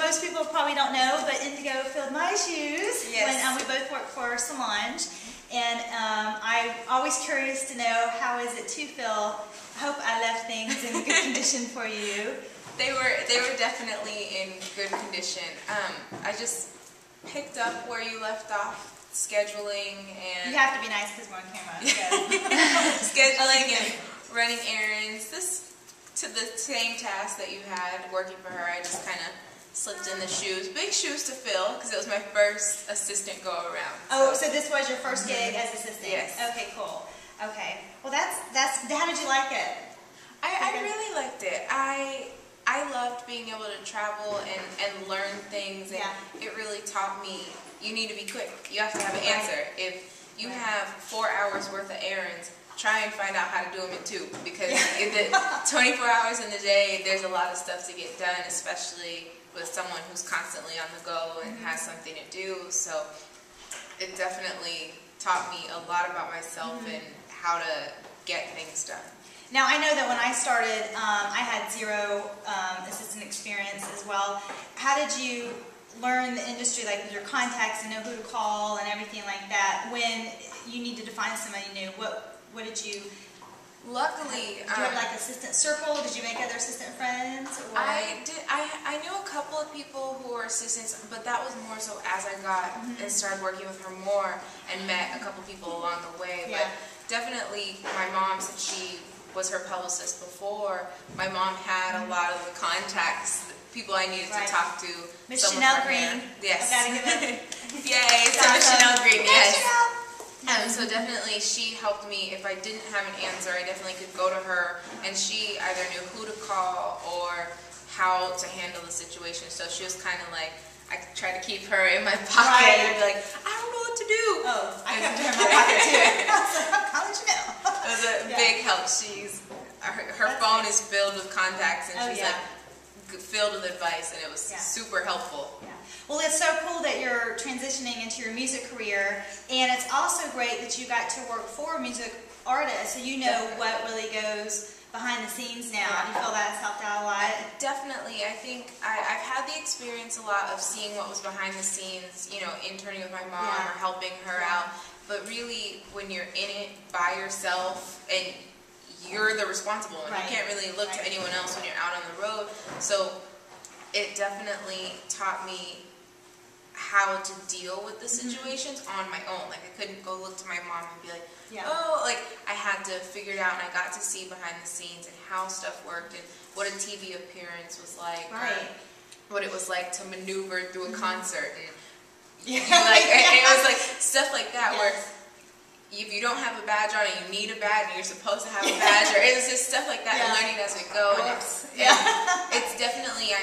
most people probably don't know, but Indigo filled my shoes when we both worked for Solange. And I'm always curious to know, how is it to fill? I hope I left things in good condition for you. They were definitely in good condition. I just picked up where you left off, scheduling and... You have to be nice because we're on camera. Scheduling and running errands. To the same task that you had working for her, I just kind of slipped in the shoes. Big shoes to fill because it was my first assistant go around. Oh, so this was your first gig as assistant? Yes. Okay, cool. Okay. Well, that's. How did you like it? I really liked it. I loved being able to travel and learn things, and it really taught me you need to be quick. You have to have an answer. If you have 4 hours worth of errands, try and find out how to do them in 2, because in the 24 hours in the day, there's a lot of stuff to get done, especially with someone who's constantly on the go and has something to do. So it definitely taught me a lot about myself and how to get things done. Now, I know that when I started, I had 0 assistant experience as well. How did you learn the industry, like with your contacts and know who to call and everything like that, when you needed to find somebody new? What did you... Luckily, did you have like assistant circle? Did you make other assistant friends? Or? I did. I knew a couple of people who were assistants, but that was more so as I got and started working with her more and met a couple people along the way. But definitely, my mom, since she was her publicist before, my mom had a lot of the contacts, people I needed to talk to. Miss Chanel Green. Yes. I gotta give it. Yay, so Miss Chanel Green. Yes. Chanel. So definitely she helped me. If I didn't have an answer, I definitely could go to her, and she either knew who to call or how to handle the situation. So she was kind of like, I tried to keep her in my pocket and be like, I don't know what to do. Oh, I kept her in my pocket too. I was like, how did you know? It was a big help. Her phone is filled with contacts, and she's like filled with advice, and it was super helpful. Well, it's so cool that you're transitioning into your music career, and it's also great that you got to work for a music artist, so you know what really goes behind the scenes now. Do you feel that's helped out a lot? Definitely. I think I've had the experience a lot of seeing what was behind the scenes, you know, interning with my mom or helping her out, but really when you're in it by yourself and you're the responsible one, you can't really look to anyone else when you're out on the road. So it definitely taught me how to deal with the situations on my own. Like, I couldn't go look to my mom and be like, oh, like, I had to figure it out, and I got to see behind the scenes and how stuff worked and what a TV appearance was like, or what it was like to maneuver through a concert, and and it was like stuff like that where if you don't have a badge on and you need a badge and you're supposed to have a badge, or it was just stuff like that, and learning as we go. And it's definitely,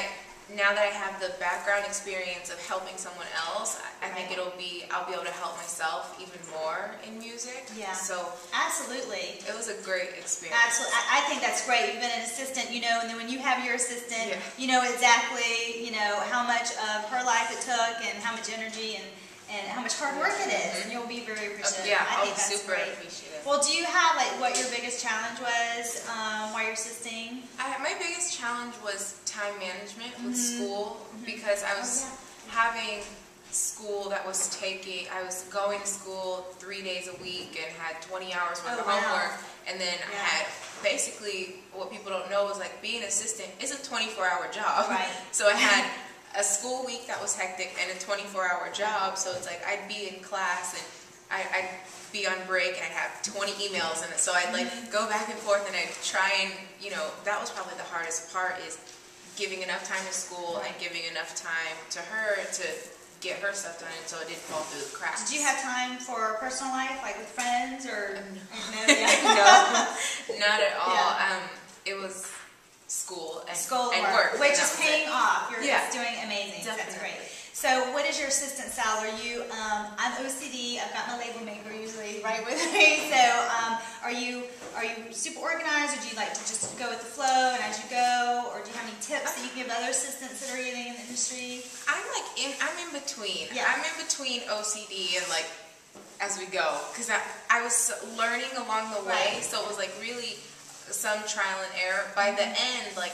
now that I have the background experience of helping someone else, I think I'll be able to help myself even more in music. So absolutely, it was a great experience. Absolutely, I think that's great. You've been an assistant, you know, and then when you have your assistant, you know exactly, you know, how much of her life it took and how much energy and how much hard work it is, and you'll be very appreciative. I think that's super great. appreciative. Well, do you have like what your biggest challenge was while you're assisting? My biggest challenge was time management with school, because I was having school that was I was going to school 3 days a week and had 20 hours worth of homework, and then I had basically, what people don't know is like being an assistant is a 24-hour job. So I had a school week that was hectic and a 24-hour job, so it's like I'd be in class and I'd be on break and I'd have 20 emails, and so I'd like go back and forth, and I'd try and, you know, that was probably the hardest part, is giving enough time to school and giving enough time to her to get her stuff done, and so it didn't fall through the cracks. Did you have time for personal life, like with friends, or no, not at all. It was school and work, which is paying off. You're doing amazing. Definitely. That's great. So what is your assistant style? Are you, I'm OCD, I've got my label maker usually right with me, so are you super organized, or do you like to just go with the flow and as you go, or do you have any tips that you can give other assistants that are getting in the industry? I'm in between. I'm in between OCD and like as we go, because I was learning along the way, so it was like really some trial and error. By the end, like,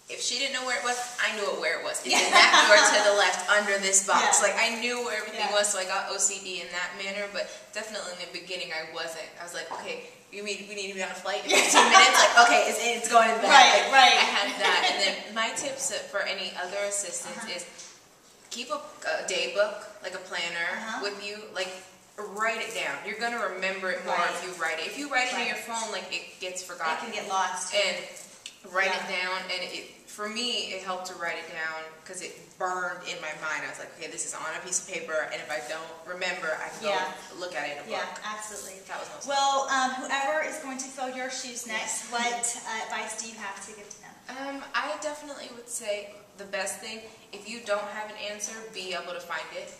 if she didn't know where it was, I knew where it was. It's in that drawer to the left under this box. Like I knew where everything was, so I got OCD in that manner. But definitely in the beginning, I wasn't. I was like, okay, we need to be on a flight in 15 minutes. Like, okay, it's going in the bag. Right. I had that. And then my tips for any other assistants is keep a day book, like a planner with you. Like, write it down. You're going to remember it more if you write it. If you write it in your phone, like, it gets forgotten. It can get lost. And write it down. And for me, it helped to write it down because it burned in my mind. I was like, okay, this is on a piece of paper, and if I don't remember, I can go look at it in a book. Yeah, absolutely. That was most well, whoever is going to fill your shoes next, what advice do you have to give to them? I definitely would say the best thing, if you don't have an answer, be able to find it.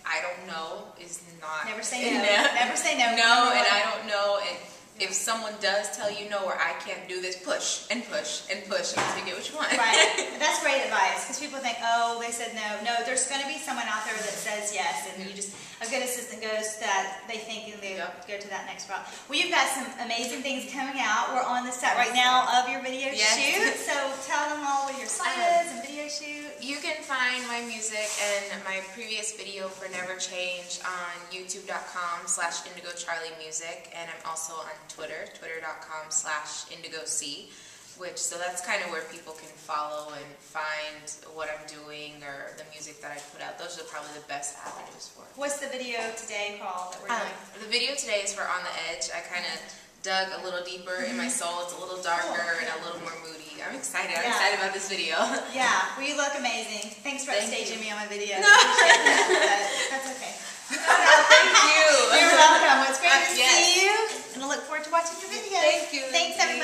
I don't know is not... Never say no. Never say no. No, and I don't know, and if someone does tell you no or I can't do this, push and push and push until you get what you want. Right. That's great advice because people think, oh, they said no. No, there's going to be someone out there that says yes, and you just, a good assistant goes that they think and they go to that next route. Well, you've got some amazing things coming out. We're on the set right now of your video shoot, so tell them all what your site is and video shoot. You can find my music and my previous video for Never Change on youtube.com/Indigo Charlie Music, and I'm also on Twitter, twitter.com/IndigoC, so that's kind of where people can follow and find what I'm doing or the music that I put out. Those are probably the best avenues for it. What's the video today called that we're doing? The video today is for On the Edge. I kind of dug a little deeper in my soul. It's a little darker and a little more moody. I'm excited. I'm excited about this video. Yeah, well, you look amazing. Thanks for upstaging me on my video. No. That's okay. Thank you. You're welcome. Well, it's great to see you, and I look forward to watching your video. Thank you. Thanks, everyone.